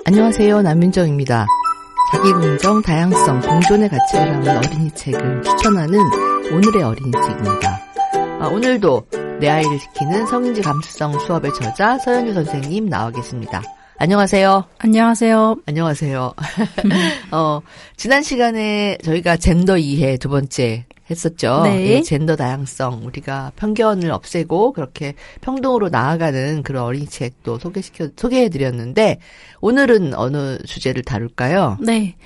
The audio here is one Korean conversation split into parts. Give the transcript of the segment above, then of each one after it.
안녕하세요. 남윤정입니다. 자기긍정, 다양성, 공존의 가치를 담은 어린이 책을 추천하는 오늘의 어린이 책입니다. 오늘도 내 아이를 지키는 성인지 감수성 수업의 저자 서현주 선생님 나와 계십니다. 안녕하세요. 안녕하세요. 안녕하세요. 지난 시간에 저희가 젠더 이해 두 번째 했었죠. 네. 예, 젠더 다양성, 우리가 편견을 없애고 그렇게 평등으로 나아가는 그런 어린이 책도 소개해드렸는데 오늘은 어느 주제를 다룰까요? 네.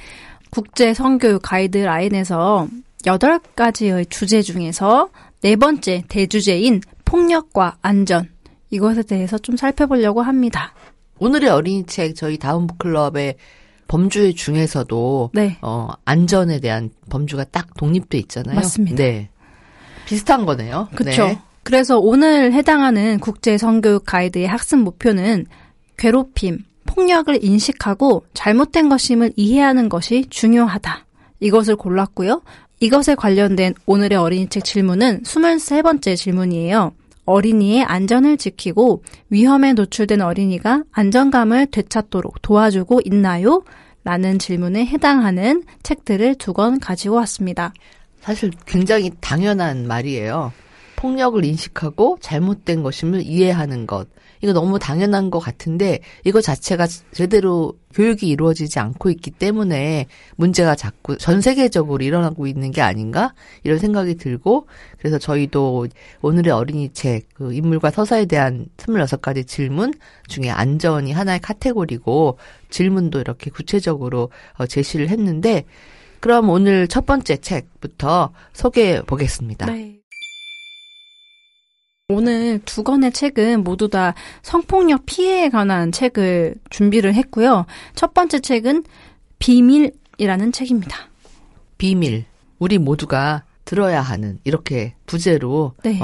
국제 성교육 가이드라인에서 8가지의 주제 중에서 네 번째 대주제인 폭력과 안전, 이것에 대해서 좀 살펴보려고 합니다. 오늘의 어린이 책 저희 다운북클럽의 범주 중에서도 네. 안전에 대한 범주가 딱 독립돼 있잖아요. 맞습니다. 네. 비슷한 거네요. 그렇죠. 네. 그래서 오늘 해당하는 국제 성교육 가이드의 학습 목표는 괴롭힘, 폭력을 인식하고 잘못된 것임을 이해하는 것이 중요하다. 이것을 골랐고요. 이것에 관련된 오늘의 어린이책 질문은 23번째 질문이에요. 어린이의 안전을 지키고 위험에 노출된 어린이가 안정감을 되찾도록 도와주고 있나요? 라는 질문에 해당하는 책들을 2권 가지고 왔습니다. 사실 굉장히 당연한 말이에요. 폭력을 인식하고 잘못된 것임을 이해하는 것. 이거 너무 당연한 것 같은데 이거 자체가 제대로 교육이 이루어지지 않고 있기 때문에 문제가 자꾸 전 세계적으로 일어나고 있는 게 아닌가? 이런 생각이 들고 그래서 저희도 오늘의 어린이 책 그 인물과 서사에 대한 26가지 질문 중에 안전이 하나의 카테고리고 질문도 이렇게 구체적으로 제시를 했는데 그럼 오늘 첫 번째 책부터 소개해 보겠습니다. 네. 오늘 2권의 책은 모두 다 성폭력 피해에 관한 책을 준비를 했고요. 첫 번째 책은 비밀이라는 책입니다. 비밀. 우리 모두가 들어야 하는 이렇게 부제로 네.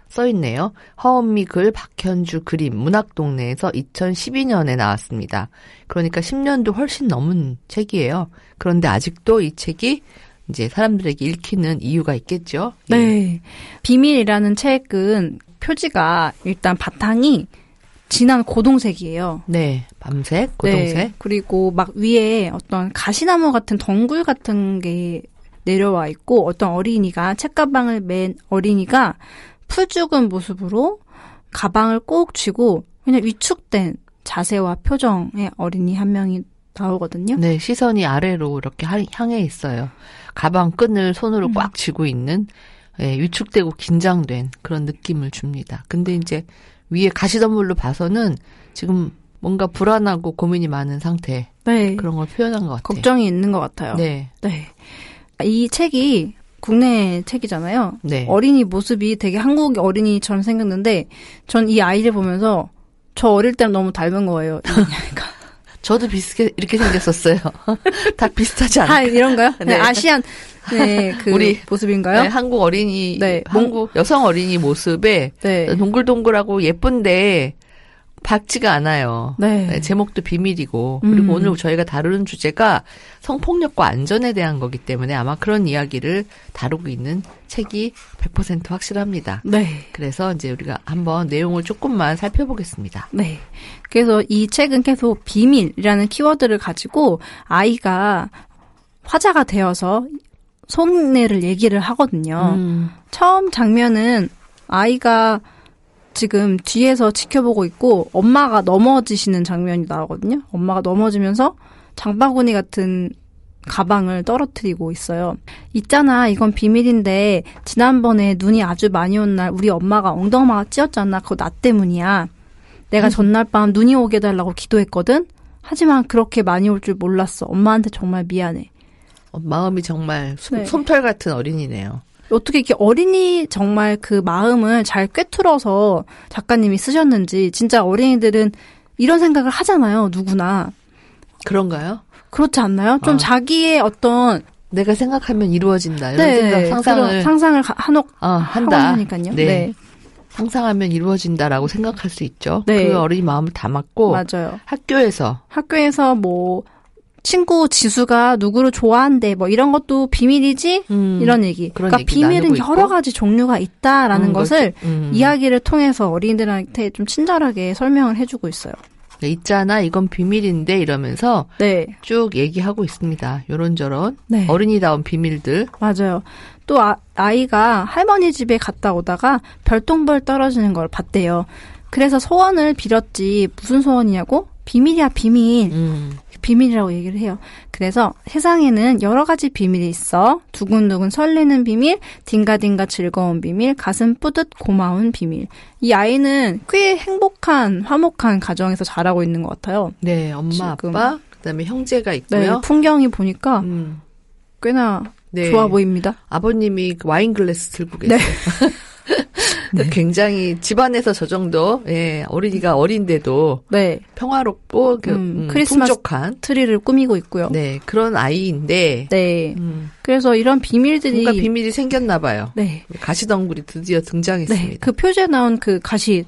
써 있네요. 허은미 글, 박현주 그림, 문학동네에서 2012년에 나왔습니다. 그러니까 10년도 훨씬 넘은 책이에요. 그런데 아직도 이 책이 이제 사람들에게 읽히는 이유가 있겠죠. 네. 예. 비밀이라는 책은 표지가 일단 바탕이 진한 고동색이에요. 네. 밤색, 고동색. 네. 그리고 막 위에 어떤 가시나무 같은 덩굴 같은 게 내려와 있고 어떤 어린이가 책가방을 맨 어린이가 풀 죽은 모습으로 가방을 꼭 쥐고 그냥 위축된 자세와 표정의 어린이 한 명이 나오거든요. 네. 시선이 아래로 이렇게 향해 있어요. 가방 끈을 손으로 꽉 쥐고 있는 위축되고 긴장된 그런 느낌을 줍니다. 근데 이제 위에 가시덤불로 봐서는 지금 뭔가 불안하고 고민이 많은 상태. 네. 그런 걸 표현한 것 같아요. 걱정이 있는 것 같아요. 네. 네. 이 책이 국내 책이잖아요. 네. 어린이 모습이 되게 한국 어린이처럼 생겼는데 전 이 아이를 보면서 저 어릴 때랑 너무 닮은 거예요. 저도 비슷하게 이렇게 생겼었어요. 다 비슷하지 않아요? 아, 이런가요? 네. 네. 아시안 네, 그 우리 모습인가요? 네, 한국 어린이, 네. 한국 여성 어린이 모습에 네. 동글동글하고 예쁜데 밝지가 않아요. 네. 네, 제목도 비밀이고 그리고 오늘 저희가 다루는 주제가 성폭력과 안전에 대한 거기 때문에 아마 그런 이야기를 다루고 있는 책이 100% 확실합니다. 네. 그래서 이제 우리가 한번 내용을 조금만 살펴보겠습니다. 네. 그래서 이 책은 계속 비밀이라는 키워드를 가지고 아이가 화자가 되어서 속내를 얘기를 하거든요. 처음 장면은 아이가 지금 뒤에서 지켜보고 있고 엄마가 넘어지시는 장면이 나오거든요. 엄마가 넘어지면서 장바구니 같은 가방을 떨어뜨리고 있어요. 있잖아, 이건 비밀인데 지난번에 눈이 아주 많이 온 날 우리 엄마가 엉덩이가 찧었잖아. 그거 나 때문이야. 내가 전날 밤 눈이 오게 해달라고 기도했거든. 하지만 그렇게 많이 올 줄 몰랐어. 엄마한테 정말 미안해. 마음이 정말 네. 솜털 같은 어린이네요. 어떻게 이렇게 어린이 정말 그 마음을 잘 꿰뚫어서 작가님이 쓰셨는지. 진짜 어린이들은 이런 생각을 하잖아요. 누구나. 그런가요? 그렇지 않나요? 좀 자기의 어떤 내가 생각하면 이루어진다. 이런 네, 생각, 상상을 한다. 하니까요. 네. 네. 상상하면 이루어진다라고 생각할 수 있죠. 네. 그 어린이 마음을 담았고 맞아요. 학교에서 뭐 친구 지수가 누구를 좋아한대 뭐 이런 것도 비밀이지? 이런 얘기. 그러니까 비밀은 여러 가지 종류가 있다라는 것을 이야기를 통해서 어린이들한테 좀 친절하게 설명을 해주고 있어요. 있잖아, 이건 비밀인데 이러면서 네. 쭉 얘기하고 있습니다. 요런저런 네. 어른이다운 비밀들. 맞아요. 또 아이가 할머니 집에 갔다 오다가 별똥별 떨어지는 걸 봤대요. 그래서 소원을 빌었지 무슨 소원이냐고? 비밀이야, 비밀. 비밀이라고 얘기를 해요. 그래서 세상에는 여러 가지 비밀이 있어. 두근두근 설레는 비밀, 딩가딩가 즐거운 비밀, 가슴 뿌듯 고마운 비밀. 이 아이는 꽤 행복한, 화목한 가정에서 자라고 있는 것 같아요. 네, 엄마, 지금. 아빠, 그다음에 형제가 있고요. 네, 풍경이 보니까 꽤나 네. 좋아 보입니다. 아버님이 와인 글래스 들고 계세요. 네. 굉장히 집안에서 저 정도 어린이가 어린데도 네. 평화롭고 크리스마스 풍족한 트리를 꾸미고 있고요. 네, 그런 아이인데 네. 그래서 이런 비밀들이 뭔가 비밀이 생겼나 봐요. 네. 가시덩굴이 드디어 등장했습니다. 네. 그 표지에 나온 그 가시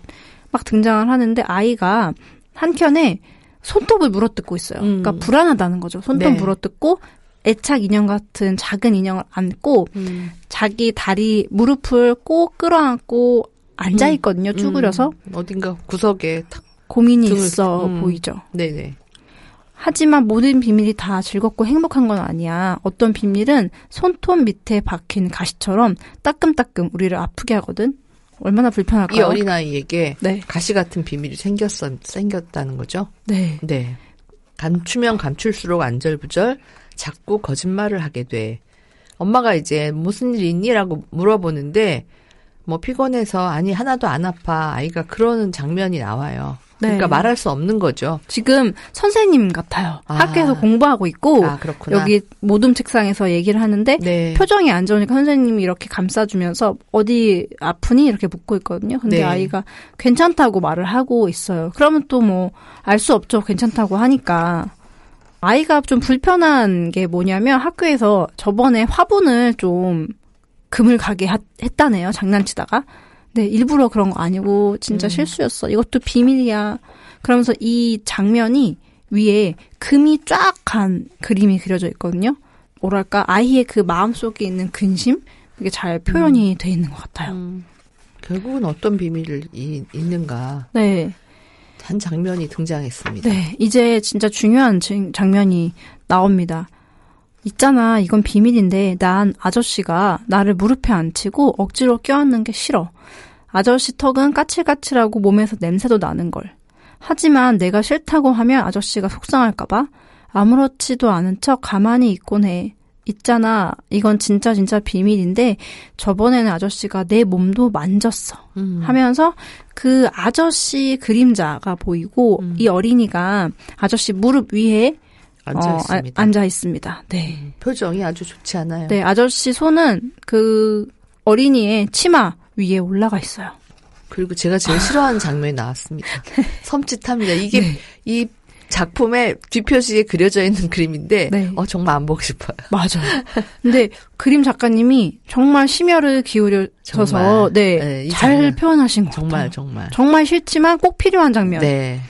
막 등장을 하는데 아이가 한켠에 손톱을 물어뜯고 있어요. 그러니까 불안하다는 거죠. 손톱 네. 물어뜯고 애착 인형 같은 작은 인형을 안고 자기 다리 무릎을 꼭 끌어안고 앉아 있거든요. 쭈그려서 어딘가 구석에 탁 고민이 있어 보이죠. 네네. 하지만 모든 비밀이 다 즐겁고 행복한 건 아니야. 어떤 비밀은 손톱 밑에 박힌 가시처럼 따끔따끔 우리를 아프게 하거든. 얼마나 불편할까요? 이 어린아이에게 네. 가시 같은 비밀이 생겼다는 거죠. 네. 네. 감추면 감출수록 안절부절 자꾸 거짓말을 하게 돼. 엄마가 이제 무슨 일 있니? 라고 물어보는데 뭐 피곤해서 아니 하나도 안 아파. 아이가 그러는 장면이 나와요. 그러니까 네. 말할 수 없는 거죠. 지금 선생님 같아요. 학교에서 공부하고 있고 그렇구나. 여기 모둠 책상에서 얘기를 하는데 네. 표정이 안 좋으니까 선생님이 이렇게 감싸주면서 어디 아프니? 이렇게 묻고 있거든요. 근데 네. 아이가 괜찮다고 말을 하고 있어요. 그러면 또 뭐 알 수 없죠. 괜찮다고 하니까. 아이가 좀 불편한 게 뭐냐면 학교에서 저번에 화분을 좀 금을 가게 했다네요. 장난치다가. 네, 일부러 그런 거 아니고 진짜 실수였어. 이것도 비밀이야. 그러면서 이 장면이 위에 금이 쫙 간 그림이 그려져 있거든요. 뭐랄까 아이의 그 마음속에 있는 근심? 그게 잘 표현이 돼 있는 것 같아요. 결국은 어떤 비밀이 있는가. 네. 한 장면이 등장했습니다. 네, 이제 진짜 중요한 장면이 나옵니다. 있잖아, 이건 비밀인데 난 아저씨가 나를 무릎에 앉히고 억지로 껴안는 게 싫어. 아저씨 턱은 까칠까칠하고 몸에서 냄새도 나는 걸. 하지만 내가 싫다고 하면 아저씨가 속상할까 봐 아무렇지도 않은 척 가만히 있곤 해. 있잖아, 이건 진짜 비밀인데 저번에는 아저씨가 내 몸도 만졌어. 하면서 그 아저씨 그림자가 보이고 이 어린이가 아저씨 무릎 위에 앉아 있습니다. 네. 표정이 아주 좋지 않아요. 네, 아저씨 손은 그 어린이의 치마 위에 올라가 있어요. 그리고 제가 제일 싫어하는 장면이 나왔습니다. 섬찟합니다. 이게 이 작품의 뒷표지에 그려져 있는 그림인데 정말 안 보고 싶어요. 맞아요. 근데 그림 작가님이 정말 심혈을 기울여서 잘 표현하신 것 같아요. 정말 싫지만 꼭 필요한 장면. 네.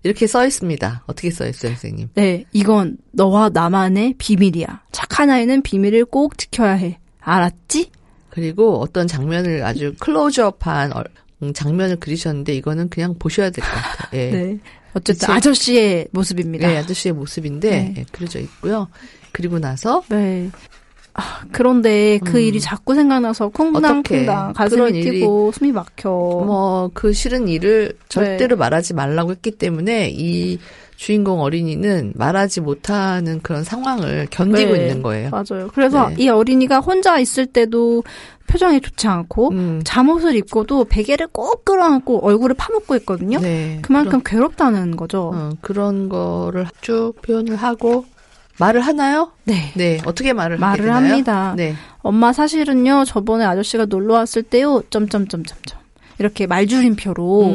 이렇게 써 있습니다. 어떻게 써 있어요, 선생님? 네. 이건 너와 나만의 비밀이야. 착한 아이는 비밀을 꼭 지켜야 해. 알았지? 그리고 어떤 장면을 아주 클로즈업한 장면을 그리셨는데 이거는 그냥 보셔야 될 것 같아요. 예. 네. 어쨌든 아저씨의 모습입니다. 네, 아저씨의 모습인데 그려져 있고요. 그리고 나서 그런데 그 일이 자꾸 생각나서 쿵당쿵당 가슴이 뛰고 숨이 막혀. 뭐 그 싫은 일을 절대로 말하지 말라고 했기 때문에 이 주인공 어린이는 말하지 못하는 그런 상황을 견디고 있는 거예요. 맞아요. 그래서 이 어린이가 혼자 있을 때도 표정이 좋지 않고 잠옷을 입고도 베개를 꼭 끌어안고 얼굴을 파묻고 있거든요. 그만큼 괴롭다는 거죠. 그런 거를 쭉 표현을 하고 말을 하나요? 네. 어떻게 말을 하게 되나요? 합니다. 네. 엄마 사실은요. 저번에 아저씨가 놀러 왔을 때요. 이렇게 말줄임표로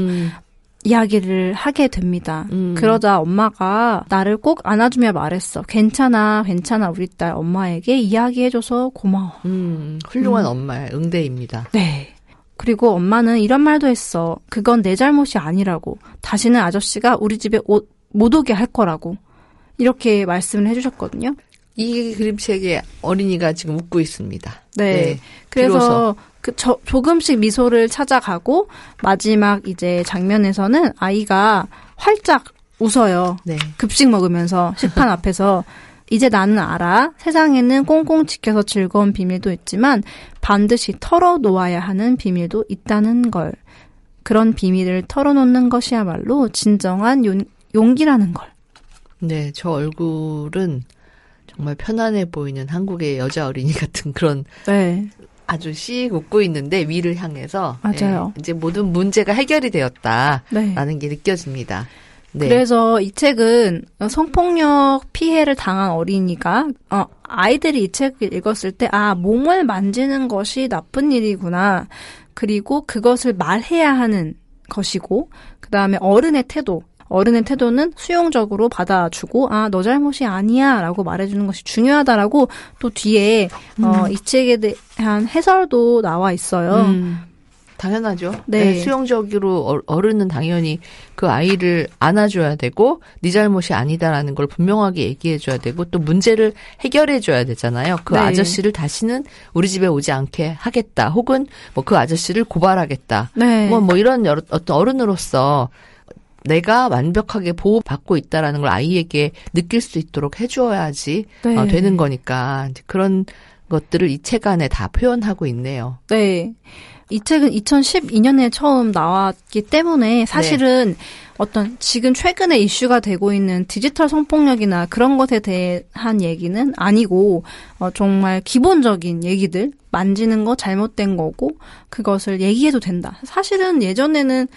이야기를 하게 됩니다. 그러자 엄마가 나를 꼭 안아주며 말했어. 괜찮아 우리 딸 엄마에게 이야기해줘서 고마워. 훌륭한 엄마의 응대입니다. 네. 그리고 엄마는 이런 말도 했어. 그건 내 잘못이 아니라고. 다시는 아저씨가 우리 집에 못 오게 할 거라고. 이렇게 말씀을 해주셨거든요. 이 그림책에 어린이가 지금 웃고 있습니다. 네. 그래서 조금씩 미소를 찾아가고 마지막 이제 장면에서는 아이가 활짝 웃어요. 네. 급식 먹으면서 식판 앞에서 이제 나는 알아. 세상에는 꽁꽁 지켜서 즐거운 비밀도 있지만 반드시 털어놓아야 하는 비밀도 있다는 걸. 그런 비밀을 털어놓는 것이야말로 진정한 용기라는 걸. 네, 저 얼굴은 정말 편안해 보이는 한국의 여자 어린이 같은 그런 네. 아주 씩 웃고 있는데 위를 향해서 맞아요. 이제 모든 문제가 해결이 되었다라는 네. 게 느껴집니다. 네. 그래서 이 책은 성폭력 피해를 당한 어린이가 아이들이 이 책을 읽었을 때 몸을 만지는 것이 나쁜 일이구나. 그리고 그것을 말해야 하는 것이고 그다음에 어른의 태도는 수용적으로 받아주고 너 잘못이 아니야 라고 말해주는 것이 중요하다라고 또 뒤에 이 책에 대한 해설도 나와 있어요. 당연하죠. 네. 네, 수용적으로 어른은 당연히 그 아이를 안아줘야 되고 네 잘못이 아니다라는 걸 분명하게 얘기해줘야 되고 또 문제를 해결해줘야 되잖아요. 그 네. 아저씨를 다시는 우리 집에 오지 않게 하겠다. 혹은 뭐 그 아저씨를 고발하겠다. 네. 뭐 이런 어떤 어른으로서 내가 완벽하게 보호받고 있다라는 걸 아이에게 느낄 수 있도록 해줘야지 네. 되는 거니까 그런 것들을 이 책 안에 다 표현하고 있네요. 네. 이 책은 2012년에 처음 나왔기 때문에 사실은 어떤 지금 최근에 이슈가 되고 있는 디지털 성폭력이나 그런 것에 대한 얘기는 아니고 정말 기본적인 얘기들 만지는 거 잘못된 거고 그것을 얘기해도 된다. 사실은 예전에는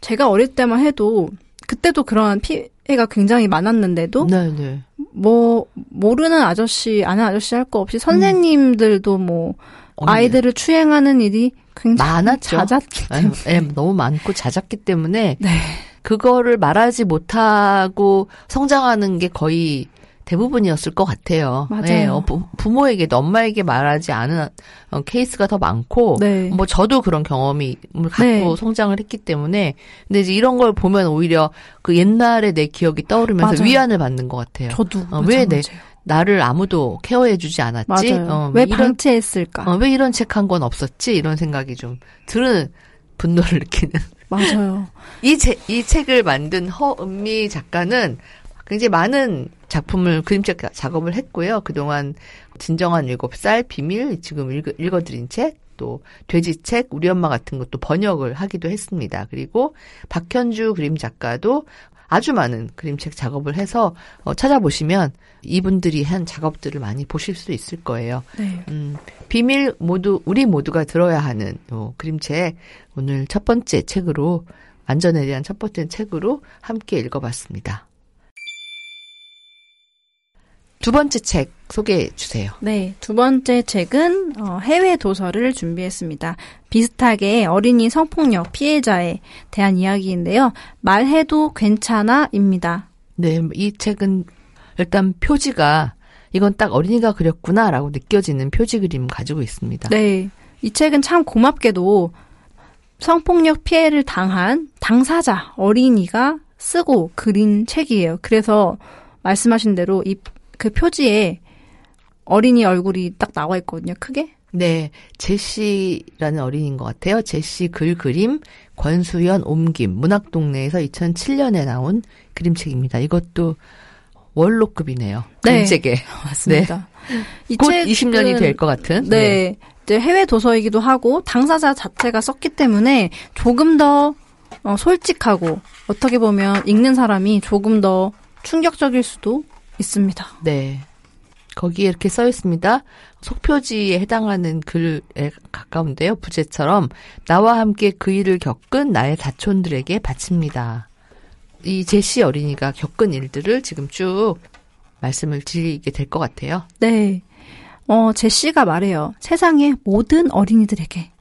제가 어릴 때만 해도 그때도 그러한 피해가 굉장히 많았는데도 네네. 뭐 모르는 아저씨 아는 아저씨 할 거 없이 선생님들도 뭐 아이들을 추행하는 일이 굉장히 많았죠. 잦았기 때문에. 네, 너무 많고 잦았기 때문에 네. 그거를 말하지 못하고 성장하는 게 거의 대부분이었을 것 같아요. 맞아요. 네, 부모에게도 엄마에게 말하지 않은 케이스가 더 많고 네. 뭐 저도 그런 경험을 갖고 네. 성장을 했기 때문에 근데 이제 이런 걸 보면 오히려 그 옛날의 내 기억이 떠오르면서 맞아요. 위안을 받는 것 같아요. 저도 왜 나를 아무도 케어해주지 않았지? 맞아요. 왜 방치했을까? 왜 이런 책 한 권 없었지? 이런 생각이 좀 드는 분노를 느끼는. 맞아요. 이 책을 만든 허은미 작가는 굉장히 많은 작품을 그림책 작업을 했고요. 그동안 진정한 7살, 비밀, 지금 읽어드린 책, 또 돼지책, 우리 엄마 같은 것도 번역을 하기도 했습니다. 그리고 박현주 그림 작가도 아주 많은 그림책 작업을 해서 찾아보시면 이분들이 한 작업들을 많이 보실 수 있을 거예요. 네. 비밀 우리 모두가 들어야 하는 그림책 오늘 첫 번째 책으로 안전에 대한 첫 번째 책으로 함께 읽어봤습니다. 두 번째 책 소개해 주세요. 네, 두 번째 책은 해외 도서를 준비했습니다. 비슷하게 어린이 성폭력 피해자에 대한 이야기인데요. 말해도 괜찮아입니다. 네, 이 책은 일단 표지가 이건 딱 어린이가 그렸구나라고 느껴지는 표지 그림 가지고 있습니다. 네, 이 책은 참 고맙게도 성폭력 피해를 당한 당사자 어린이가 쓰고 그린 책이에요. 그래서 말씀하신 대로 그 표지에 어린이 얼굴이 딱 나와 있거든요. 크게. 네. 제시라는 어린이인 것 같아요. 제시 그림, 권수연 옮김, 문학동네에서 2007년에 나온 그림책입니다. 이것도 원로급이네요. 그림책에. 네. 맞습니다. 네. 이 곧 책은 20년이 될 것 같은. 네. 이제 해외 도서이기도 하고 당사자 자체가 썼기 때문에 조금 더 솔직하고 어떻게 보면 읽는 사람이 조금 더 충격적일 수도 있습니다. 네. 거기에 이렇게 써 있습니다. 속표지에 해당하는 글에 가까운데요. 부제처럼 나와 함께 그 일을 겪은 나의 사촌들에게 바칩니다. 이 제시 어린이가 겪은 일들을 지금 쭉 말씀을 드리게 될 것 같아요. 네. 제시가 말해요. 세상의 모든 어린이들에게.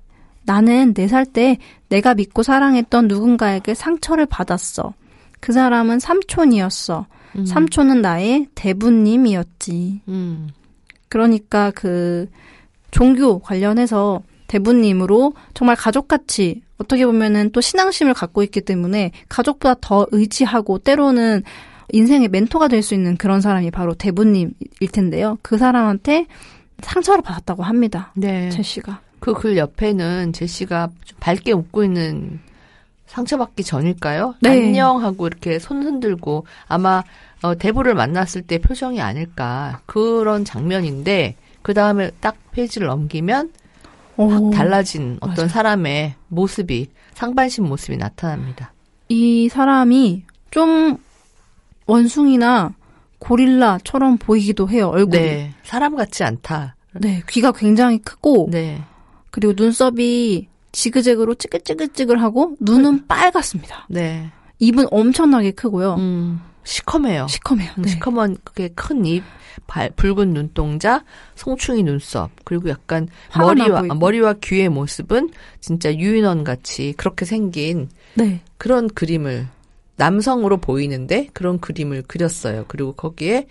나는 4살 때 내가 믿고 사랑했던 누군가에게 상처를 받았어. 그 사람은 삼촌이었어. 삼촌은 나의 대부님이었지. 그러니까 그 종교 관련해서 대부님으로 정말 가족같이 어떻게 보면은 또 신앙심을 갖고 있기 때문에 가족보다 더 의지하고 때로는 인생의 멘토가 될 수 있는 그런 사람이 바로 대부님일 텐데요. 그 사람한테 상처를 받았다고 합니다. 네. 제시가. 그 글 옆에는 제시가 좀 밝게 웃고 있는 상처받기 전일까요? 네. 안녕하고 이렇게 손 흔들고 아마 대부를 만났을 때 표정이 아닐까 그런 장면인데 그 다음에 딱 페이지를 넘기면 확 달라진 어떤 맞아요. 사람의 모습이 상반신 모습이 나타납니다. 이 사람이 좀 원숭이나 고릴라처럼 보이기도 해요. 얼굴이. 네, 사람 같지 않다. 네, 귀가 굉장히 크고 네, 그리고 눈썹이 지그재그로 찌글찌글찌글하고 눈은 빨갛습니다. 네. 입은 엄청나게 크고요. 시커매요. 시커매요. 네. 시커먼 그게 큰 입, 붉은 눈동자, 송충이 눈썹, 그리고 약간 화가 나 보이고. 머리와 귀의 모습은 진짜 유인원 같이 그렇게 생긴 네. 그런 그림을 남성으로 보이는데 그런 그림을 그렸어요. 그리고 거기에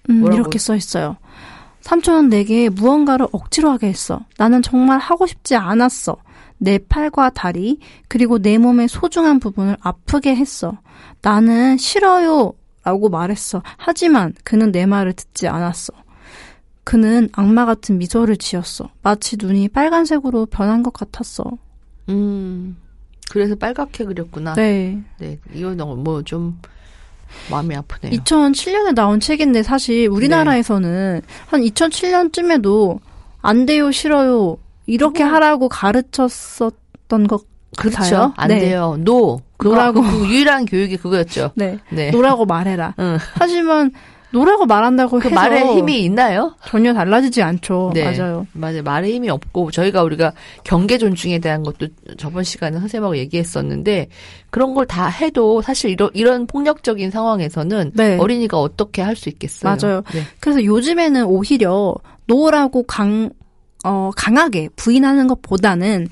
뭐라고 이렇게 써 있어요. 삼촌은 내게 무언가를 억지로 하게 했어. 나는 정말 하고 싶지 않았어. 내 팔과 다리, 그리고 내 몸의 소중한 부분을 아프게 했어. 나는 싫어요. 라고 말했어. 하지만 그는 내 말을 듣지 않았어. 그는 악마 같은 미소를 지었어. 마치 눈이 빨간색으로 변한 것 같았어. 그래서 빨갛게 그렸구나. 네. 네, 이거 너무 좀 마음이 아프네요. 2007년에 나온 책인데 사실 우리나라에서는 한 2007년쯤에도 안 돼요, 싫어요. 이렇게 하라고 가르쳤었던 것 그렇죠. 같아요. 안 네. 돼요. 노라고. 그 유일한 교육이 그거였죠. 네. 네. 노라고 말해라. 응. 하지만 노라고 말한다고 그 해서 말에 힘이 있나요? 전혀 달라지지 않죠. 네. 맞아요. 맞아요. 말에 힘이 없고 우리가 경계 존중에 대한 것도 저번 시간에 선생님하고 얘기했었는데 그런 걸 다 해도 사실 이런 폭력적인 상황에서는 네. 어린이가 어떻게 할 수 있겠어요. 맞아요. 네. 그래서 요즘에는 오히려 노라고 강하게 부인하는 것보다는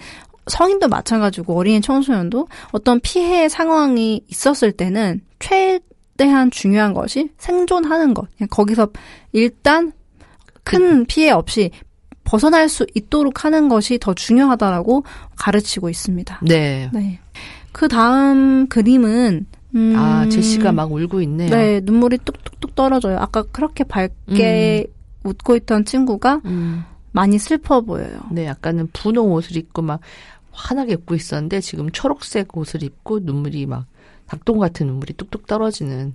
성인도 마찬가지고 어린이 청소년도 어떤 피해 상황이 있었을 때는 최대한 중요한 것이 생존하는 것. 그냥 거기서 일단 큰 피해 없이 벗어날 수 있도록 하는 것이 더 중요하다라고 가르치고 있습니다. 네. 네. 그 다음 그림은 제시가 막 울고 있네요. 네, 눈물이 뚝뚝뚝 떨어져요. 아까 그렇게 밝게 웃고 있던 친구가 많이 슬퍼 보여요. 네, 약간은 분홍 옷을 입고 막 환하게 웃고 있었는데 지금 초록색 옷을 입고 눈물이 막 닭똥 같은 눈물이 뚝뚝 떨어지는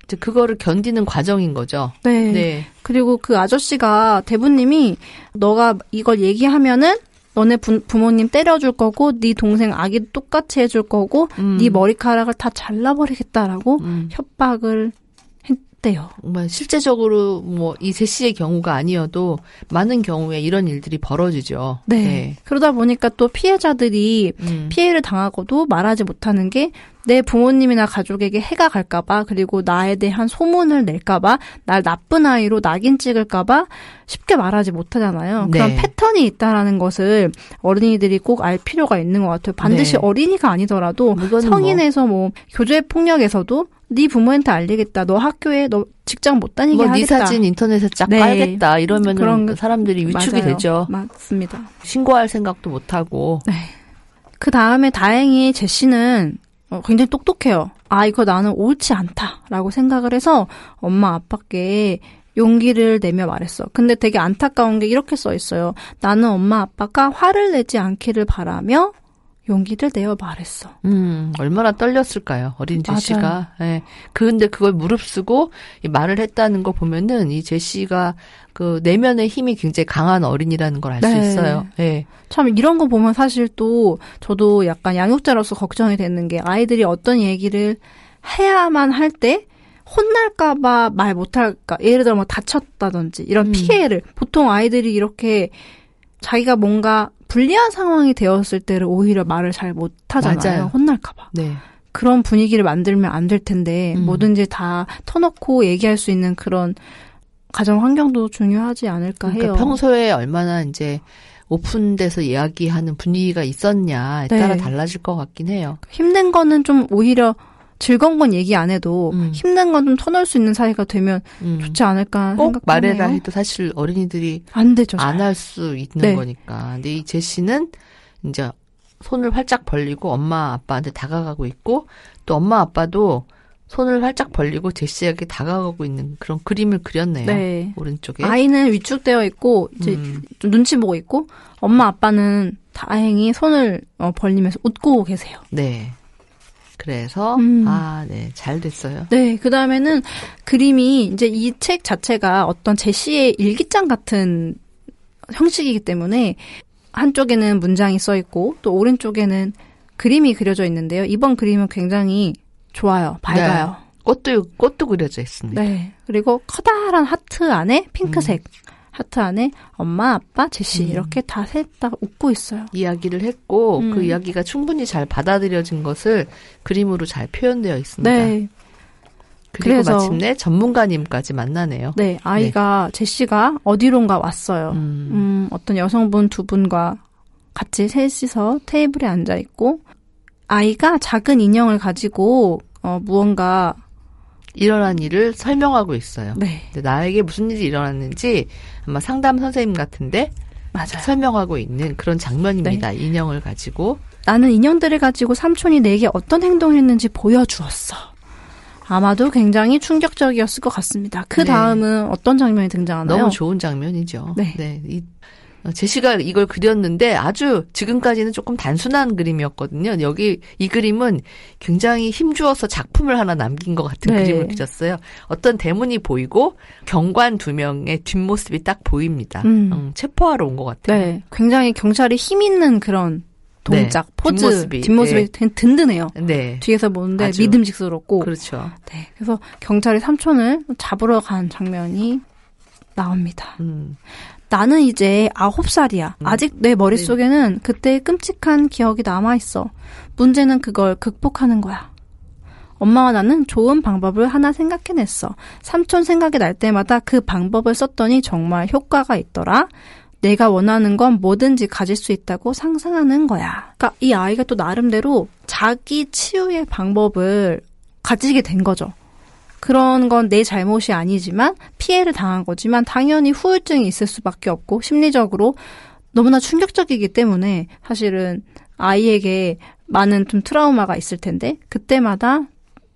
이제 그거를 견디는 과정인 거죠. 네. 네. 그리고 그 아저씨가 대부님이 너가 이걸 얘기하면은 너네 부모님 때려줄 거고 네 동생 아기도 똑같이 해줄 거고 네 머리카락을 다 잘라버리겠다라고 협박을 했대요. 실제적으로 이 제시의 경우가 아니어도 많은 경우에 이런 일들이 벌어지죠. 네. 네. 그러다 보니까 또 피해자들이 피해를 당하고도 말하지 못하는 게 내 부모님이나 가족에게 해가 갈까봐 그리고 나에 대한 소문을 낼까봐 날 나쁜 아이로 낙인 찍을까봐 쉽게 말하지 못하잖아요. 네. 그런 패턴이 있다라는 것을 어린이들이 꼭 알 필요가 있는 것 같아요. 반드시 네. 어린이가 아니더라도 성인에서 교제 폭력에서도 네 부모한테 알리겠다. 너 학교에 너 직장 못 다니게 하겠다. 네 사진 인터넷에 쫙 깔겠다. 이러면은 그런 사람들이 위축이 맞아요. 되죠. 맞습니다. 신고할 생각도 못 하고. 네. 그 다음에 다행히 제시는 굉장히 똑똑해요. 이거 나는 옳지 않다라고 생각을 해서 엄마 아빠께 용기를 내며 말했어. 근데 되게 안타까운 게 이렇게 써 있어요. 나는 엄마 아빠가 화를 내지 않기를 바라며 용기를 내어 말했어. 얼마나 떨렸을까요, 어린 제시가. 맞아요. 예. 근데 그걸 무릅쓰고 이 말을 했다는 거 보면은 이 제시가 그 내면의 힘이 굉장히 강한 어린이라는 걸 알 수 네. 있어요. 예. 참 이런 거 보면 사실 또 저도 약간 양육자로서 걱정이 되는 게 아이들이 어떤 얘기를 해야만 할 때 혼날까봐 말 못할까. 예를 들어 다쳤다든지 이런 피해를 보통 아이들이 이렇게 자기가 뭔가 불리한 상황이 되었을 때를 오히려 말을 잘 못하잖아요. 맞아요. 혼날까봐. 네. 그런 분위기를 만들면 안 될 텐데 뭐든지 다 터놓고 얘기할 수 있는 그런 가정 환경도 중요하지 않을까 해요. 그러니까 평소에 얼마나 이제 오픈돼서 이야기하는 분위기가 있었냐에 따라 달라질 것 같긴 해요. 힘든 거는 좀 오히려 즐거운 건 얘기 안 해도 힘든 건 좀 터놓을 수 있는 사이가 되면 좋지 않을까 꼭 생각하네요. 말해라 해도 사실 어린이들이 안 되죠. 안 할 수 있는 네. 거니까. 근데 이 제시는 이제 손을 활짝 벌리고 엄마 아빠한테 다가가고 있고 또 엄마 아빠도 손을 활짝 벌리고 제시에게 다가가고 있는 그런 그림을 그렸네요. 네. 오른쪽에. 아이는 위축되어 있고 이제 좀 눈치 보고 있고 엄마 아빠는 다행히 손을 벌리면서 웃고 계세요. 네. 그래서 네, 잘 됐어요. 네, 그 다음에는 그림이 이제 이 책 자체가 어떤 제시의 일기장 같은 형식이기 때문에 한쪽에는 문장이 써 있고 또 오른쪽에는 그림이 그려져 있는데요. 이번 그림은 굉장히 좋아요. 밝아요. 네. 꽃도 그려져 있습니다. 네. 그리고 커다란 하트 안에 핑크색 하트 안에 엄마, 아빠, 제시 이렇게 다 셋 다 웃고 있어요. 이야기를 했고 그 이야기가 충분히 잘 받아들여진 것을 그림으로 잘 표현되어 있습니다. 네. 그리고 그래서, 마침내 전문가님까지 만나네요. 네, 아이가 네. 제시가 어디론가 왔어요. 어떤 여성분 두 분과 같이 셋이서 테이블에 앉아 있고 아이가 작은 인형을 가지고 무언가 일어난 일을 설명하고 있어요. 네. 근데 나에게 무슨 일이 일어났는지 아마 상담 선생님 같은데 맞아요. 설명하고 있는 그런 장면입니다. 네. 인형을 가지고. 나는 인형들을 가지고 삼촌이 내게 어떤 행동을 했는지 보여주었어. 아마도 굉장히 충격적이었을 것 같습니다. 그 다음은 네. 어떤 장면이 등장하나요? 너무 좋은 장면이죠. 네. 네. 제시가 이걸 그렸는데 아주 지금까지는 조금 단순한 그림이었거든요. 여기 이 그림은 굉장히 힘주어서 작품을 하나 남긴 것 같은 네. 그림을 그렸어요. 어떤 대문이 보이고 경관 두 명의 뒷모습이 딱 보입니다. 체포하러 온 것 같아요. 네, 굉장히 경찰이 힘 있는 그런 동작, 네. 포즈, 뒷모습이 네. 든든해요. 네. 뒤에서 보는데 아주. 믿음직스럽고. 그렇죠. 네, 그래서 경찰이 삼촌을 잡으러 간 장면이 나옵니다. 나는 이제 9살이야. 아직 내 머릿속에는 그때의 끔찍한 기억이 남아있어. 문제는 그걸 극복하는 거야. 엄마와 나는 좋은 방법을 하나 생각해냈어. 삼촌 생각이 날 때마다 그 방법을 썼더니 정말 효과가 있더라. 내가 원하는 건 뭐든지 가질 수 있다고 상상하는 거야. 그러니까 이 아이가 또 나름대로 자기 치유의 방법을 가지게 된 거죠. 그런 건 내 잘못이 아니지만 피해를 당한 거지만 당연히 후유증이 있을 수밖에 없고 심리적으로 너무나 충격적이기 때문에 사실은 아이에게 많은 좀 트라우마가 있을 텐데 그때마다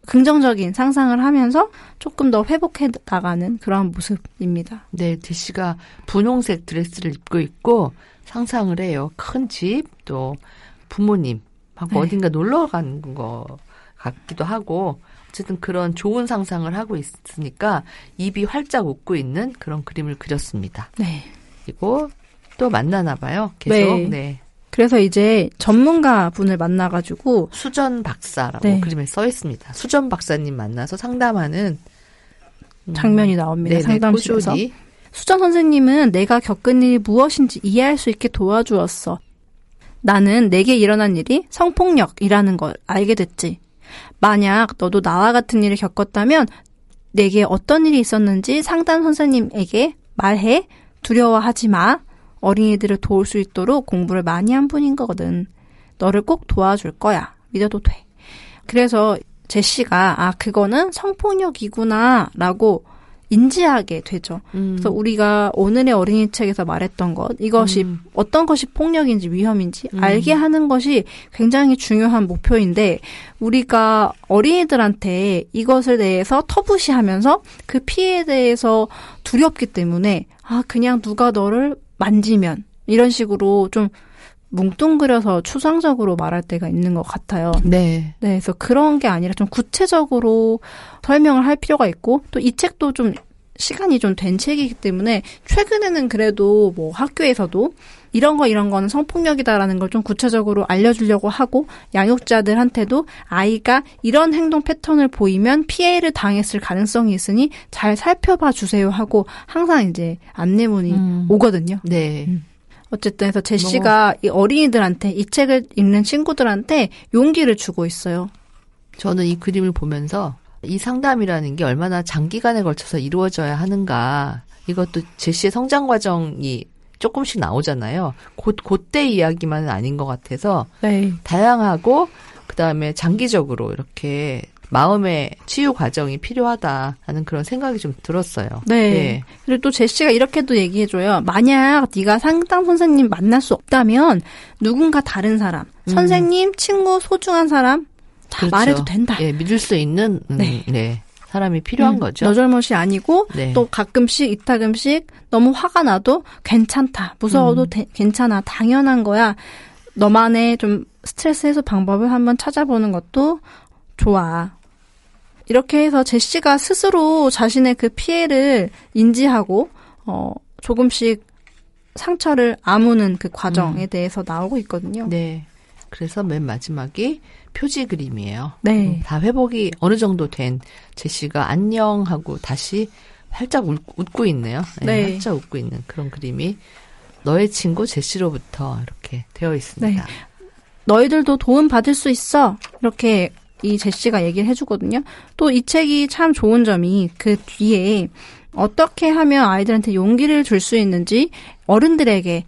긍정적인 상상을 하면서 조금 더 회복해 나가는 그런 모습입니다. 네, 제시가 분홍색 드레스를 입고 있고 상상을 해요. 큰 집, 또 부모님, 하고 네. 어딘가 놀러 간 거 같기도 하고 어쨌든 그런 좋은 상상을 하고 있으니까 입이 활짝 웃고 있는 그런 그림을 그렸습니다. 네. 그리고 또 만나나 봐요. 계속. 네. 네. 그래서 이제 전문가 분을 만나가지고 수전 박사라고 네. 그림에 써 있습니다. 수전 박사님 만나서 상담하는 장면이 나옵니다. 네네, 상담실에서. 꾸준히. 수전 선생님은 내가 겪은 일이 무엇인지 이해할 수 있게 도와주었어. 나는 내게 일어난 일이 성폭력이라는 걸 알게 됐지. 만약 너도 나와 같은 일을 겪었다면 내게 어떤 일이 있었는지 상담 선생님에게 말해. 두려워하지 마. 어린이들을 도울 수 있도록 공부를 많이 한 분인 거거든. 너를 꼭 도와줄 거야. 믿어도 돼. 그래서 제시가 그거는 성폭력이구나 라고 인지하게 되죠. 그래서 우리가 오늘의 어린이 책에서 말했던 것, 이것이 어떤 것이 폭력인지 위험인지 알게 하는 것이 굉장히 중요한 목표인데 우리가 어린이들한테 이것에 대해서 터부시하면서 그 피해에 대해서 두렵기 때문에 그냥 누가 너를 만지면 이런 식으로 좀 뭉뚱그려서 추상적으로 말할 때가 있는 것 같아요. 네. 네, 그래서 그런 게 아니라 좀 구체적으로 설명을 할 필요가 있고 또 이 책도 좀 시간이 좀 된 책이기 때문에 최근에는 그래도 뭐 학교에서도 이런 거는 성폭력이다라는 걸 좀 구체적으로 알려주려고 하고 양육자들한테도 아이가 이런 행동 패턴을 보이면 피해를 당했을 가능성이 있으니 잘 살펴봐 주세요 하고 항상 이제 안내문이 오거든요. 네. 어쨌든 해서 제시가 이 어린이들한테 이 책을 읽는 친구들한테 용기를 주고 있어요. 저는 이 그림을 보면서 이 상담이라는 게 얼마나 장기간에 걸쳐서 이루어져야 하는가. 이것도 제시의 성장 과정이 조금씩 나오잖아요. 그때 이야기만은 아닌 것 같아서 네. 다양하고 그다음에 장기적으로 이렇게 마음의 치유 과정이 필요하다 하는 그런 생각이 좀 들었어요. 네. 네. 그리고 또 제시가 이렇게도 얘기해줘요. 만약 네가 상담 선생님 만날 수 없다면 누군가 다른 사람, 선생님, 친구, 소중한 사람 다 그렇죠. 말해도 된다. 네, 믿을 수 있는 네, 사람이 필요한 거죠. 너절못이 아니고 네. 또 가끔씩 이따금씩 너무 화가 나도 괜찮다. 무서워도 괜찮아. 당연한 거야. 너만의 좀 스트레스 해소 방법을 한번 찾아보는 것도 좋아. 이렇게 해서 제시가 스스로 자신의 그 피해를 인지하고 조금씩 상처를 아무는 그 과정에 대해서 나오고 있거든요. 네. 그래서 맨 마지막이 표지 그림이에요. 네. 다 회복이 어느 정도 된 제시가 안녕 하고 다시 활짝 웃고 있네요. 네. 활짝 웃고 있는 그런 그림이 너의 친구 제시로부터 이렇게 되어 있습니다. 네. 너희들도 도움 받을 수 있어. 이렇게 이 제시가 얘기를 해주거든요. 또 이 책이 참 좋은 점이 그 뒤에 어떻게 하면 아이들한테 용기를 줄 수 있는지 어른들에게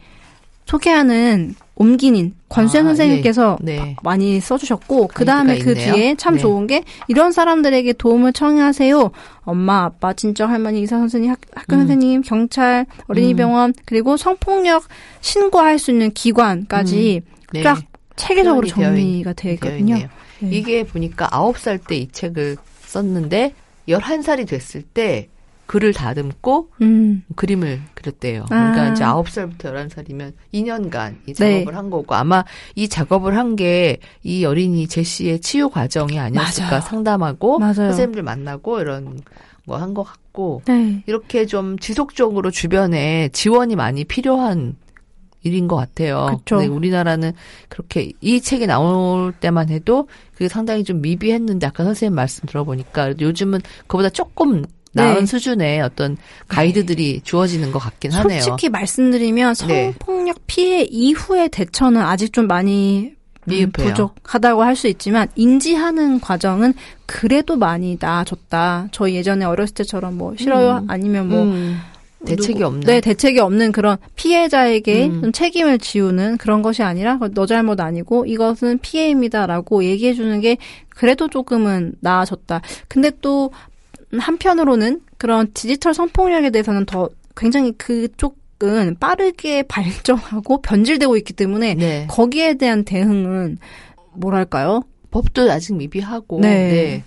소개하는 옮기는 권수현 선생님께서 네. 많이 써주셨고 그 다음에 그 뒤에 참 좋은 게 이런 사람들에게 도움을 청하세요. 엄마, 아빠, 친정, 할머니, 의사 선생님, 학교 선생님, 경찰, 어린이병원 그리고 성폭력 신고할 수 있는 기관까지 네. 딱 체계적으로 정리가 되어 있거든요. 네. 이게 보니까 9살 때 이 책을 썼는데 11살이 됐을 때 글을 다듬고 그림을 그렸대요. 그러니까 이제 9살부터 11살이면 2년간 이 작업을 한 거고 아마 이 작업을 한 게 이 어린이 제시의 치유 과정이 아니었을까. 맞아요. 상담하고 맞아요. 선생님들 만나고 이런 거 한 것 같고 네. 이렇게 좀 지속적으로 주변에 지원이 많이 필요한 일인 것 같아요. 근데 우리나라는 그렇게 이 책이 나올 때만 해도 그게 상당히 좀 미비했는데 아까 선생님 말씀 들어보니까 요즘은 그보다 조금 나은 수준의 어떤 가이드들이 주어지는 것 같긴 하네요. 솔직히 말씀드리면 성폭력 피해 이후의 대처는 아직 좀 많이 부족하다고 할 수 있지만 인지하는 과정은 그래도 많이 나아졌다. 저희 예전에 어렸을 때처럼 뭐 싫어요 아니면 뭐 대책이 없는. 네, 대책이 없는 그런 피해자에게 좀 책임을 지우는 그런 것이 아니라 너 잘못 아니고 이것은 피해입니다라고 얘기해 주는 게 그래도 조금은 나아졌다. 근데 또 한편으로는 그런 디지털 성폭력에 대해서는 더 굉장히 그쪽은 빠르게 발전하고 변질되고 있기 때문에 거기에 대한 대응은 뭐랄까요? 법도 아직 미비하고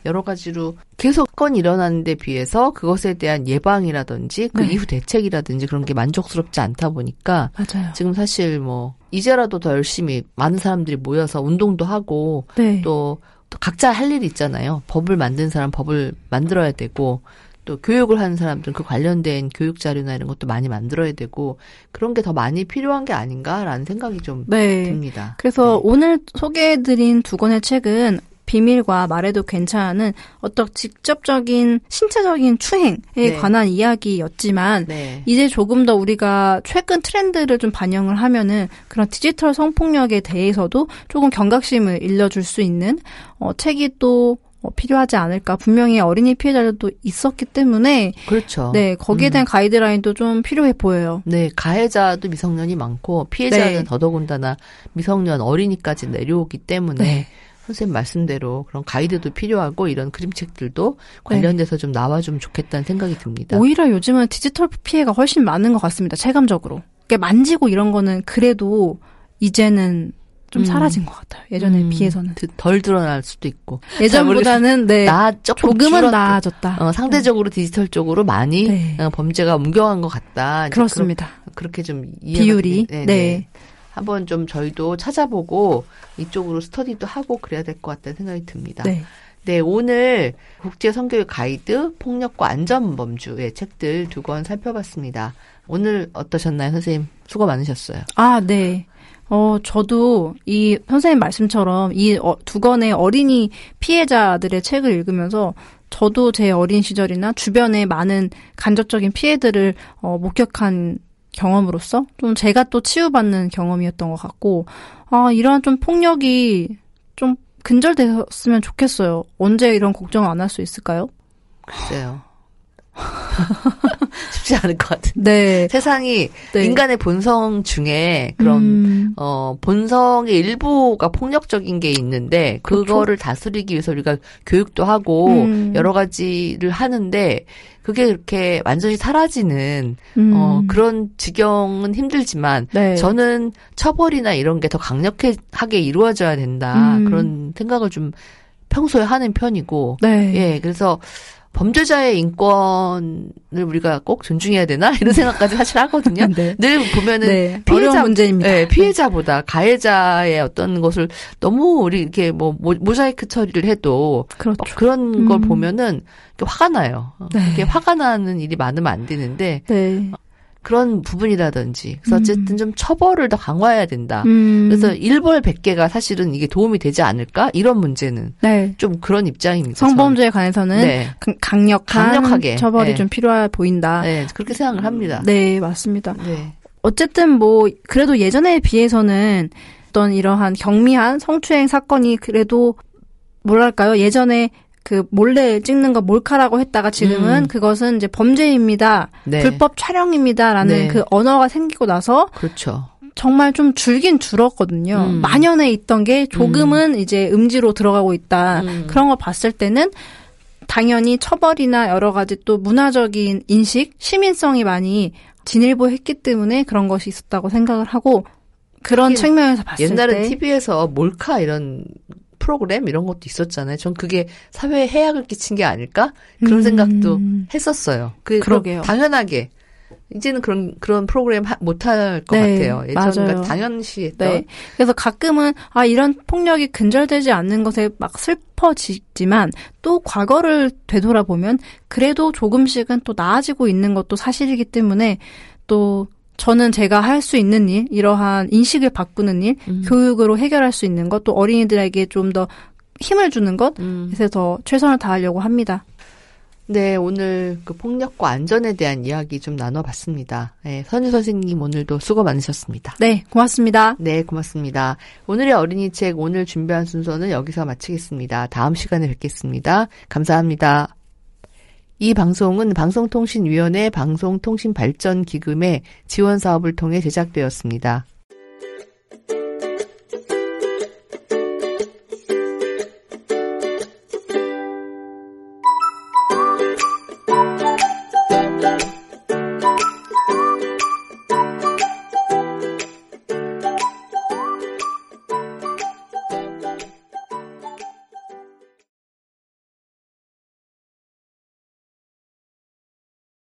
여러 가지로 계속 사건이 일어나는 데 비해서 그것에 대한 예방이라든지 그 이후 대책이라든지 그런 게 만족스럽지 않다 보니까 맞아요. 지금 사실 뭐 이제라도 더 열심히 많은 사람들이 모여서 운동도 하고 또 각자 할 일이 있잖아요. 법을 만든 사람 법을 만들어야 되고 또 교육을 하는 사람들은 그 관련된 교육 자료나 이런 것도 많이 만들어야 되고 그런 게 더 많이 필요한 게 아닌가라는 생각이 좀 듭니다. 그래서 오늘 소개해드린 두 권의 책은 비밀과 말해도 괜찮은 어떤 직접적인 신체적인 추행에 관한 이야기였지만 이제 조금 더 우리가 최근 트렌드를 좀 반영을 하면은 그런 디지털 성폭력에 대해서도 조금 경각심을 일러줄 수 있는 책이 또 필요하지 않을까. 분명히 어린이 피해자들도 있었기 때문에 그렇죠. 네, 거기에 대한 가이드라인도 좀 필요해 보여요. 네, 가해자도 미성년이 많고 피해자는 더더군다나 미성년 어린이까지 내려오기 때문에 선생님 말씀대로 그런 가이드도 필요하고 이런 그림책들도 관련돼서 좀 나와주면 좋겠다는 생각이 듭니다. 오히려 요즘은 디지털 피해가 훨씬 많은 것 같습니다. 체감적으로. 그러니까 만지고 이런 거는 그래도 이제는 좀 사라진 것 같아요. 예전에 비해서는. 덜 드러날 수도 있고. 예전보다는 조금은 나아졌다. 상대적으로 디지털 쪽으로 많이 범죄가 옮겨간 것 같다. 그렇습니다. 그렇게 좀 비율이. 한번 좀 저희도 찾아보고 이쪽으로 스터디도 하고 그래야 될 것 같다는 생각이 듭니다. 네, 오늘 국제 성교육 가이드 폭력과 안전범주의 책들 2권 살펴봤습니다. 오늘 어떠셨나요, 선생님? 수고 많으셨어요. 아, 네. 저도 이 선생님 말씀처럼 이 두 권의 어린이 피해자들의 책을 읽으면서 저도 제 어린 시절이나 주변에 많은 간접적인 피해들을 목격한 경험으로서 좀 제가 또 치유받는 경험이었던 것 같고, 이러한 좀 폭력이 좀 근절되었으면 좋겠어요. 언제 이런 걱정을 안 할 수 있을까요? 글쎄요. 쉽지 않을 것 같은데. 세상이 인간의 본성 중에 그런 본성의 일부가 폭력적인 게 있는데 그거를 다스리기 위해서 우리가 교육도 하고 여러 가지를 하는데 그게 그렇게 완전히 사라지는 그런 지경은 힘들지만 저는 처벌이나 이런 게 더 강력하게 이루어져야 된다. 그런 생각을 좀 평소에 하는 편이고 그래서 범죄자의 인권을 우리가 꼭 존중해야 되나 이런 생각까지 사실 하거든요. 네. 늘 보면은 네, 어려운 문제입니다. 네, 피해자보다 가해자의 어떤 것을 너무 우리 이렇게 뭐 모자이크 처리를 해도 그렇죠. 그런 걸 보면은 화가 나요. 네. 이렇게 화가 나는 일이 많으면 안 되는데 네. 그런 부분이라든지 그래서 어쨌든 좀 처벌을 더 강화해야 된다. 그래서 일벌 100개가 사실은 이게 도움이 되지 않을까? 이런 문제는 네. 좀 그런 입장입니다. 성범죄에 관해서는 네. 강력하게 처벌이 네. 좀 필요해 보인다. 네, 그렇게 생각을 합니다. 네, 맞습니다. 네. 어쨌든 뭐 그래도 예전에 비해서는 어떤 이러한 경미한 성추행 사건이 그래도 뭐랄까요? 예전에 그 몰래 찍는 거 몰카라고 했다가 지금은 그것은 이제 범죄입니다. 네. 불법 촬영입니다라는 네. 그 언어가 생기고 나서 그렇죠. 정말 좀 줄긴 줄었거든요. 만연해 있던 게 조금은 이제 음지로 들어가고 있다. 그런 걸 봤을 때는 당연히 처벌이나 여러 가지 또 문화적인 인식, 시민성이 많이 진일보했기 때문에 그런 것이 있었다고 생각을 하고 그런 측면에서 봤을 때 옛날엔 TV에서 몰카 이런 프로그램 이런 것도 있었잖아요. 전 그게 사회에 해악을 끼친 게 아닐까? 그런 생각도 했었어요. 그러게요. 당연하게. 이제는 그런 프로그램 못할 것 네, 같아요. 예전과 맞아요. 당연시 했던. 네. 그래서 가끔은 이런 폭력이 근절되지 않는 것에 막 슬퍼지지만 또 과거를 되돌아보면 그래도 조금씩은 또 나아지고 있는 것도 사실이기 때문에 또 저는 제가 할 수 있는 일, 이러한 인식을 바꾸는 일, 교육으로 해결할 수 있는 것, 또 어린이들에게 좀 더 힘을 주는 것에 더 최선을 다하려고 합니다. 네, 오늘 그 폭력과 안전에 대한 이야기 좀 나눠봤습니다. 네, 선유 선생님 오늘도 수고 많으셨습니다. 네, 고맙습니다. 네, 고맙습니다. 오늘의 어린이 책 오늘 준비한 순서는 여기서 마치겠습니다. 다음 시간에 뵙겠습니다. 감사합니다. 이 방송은 방송통신위원회 방송통신발전기금의 지원 사업을 통해 제작되었습니다.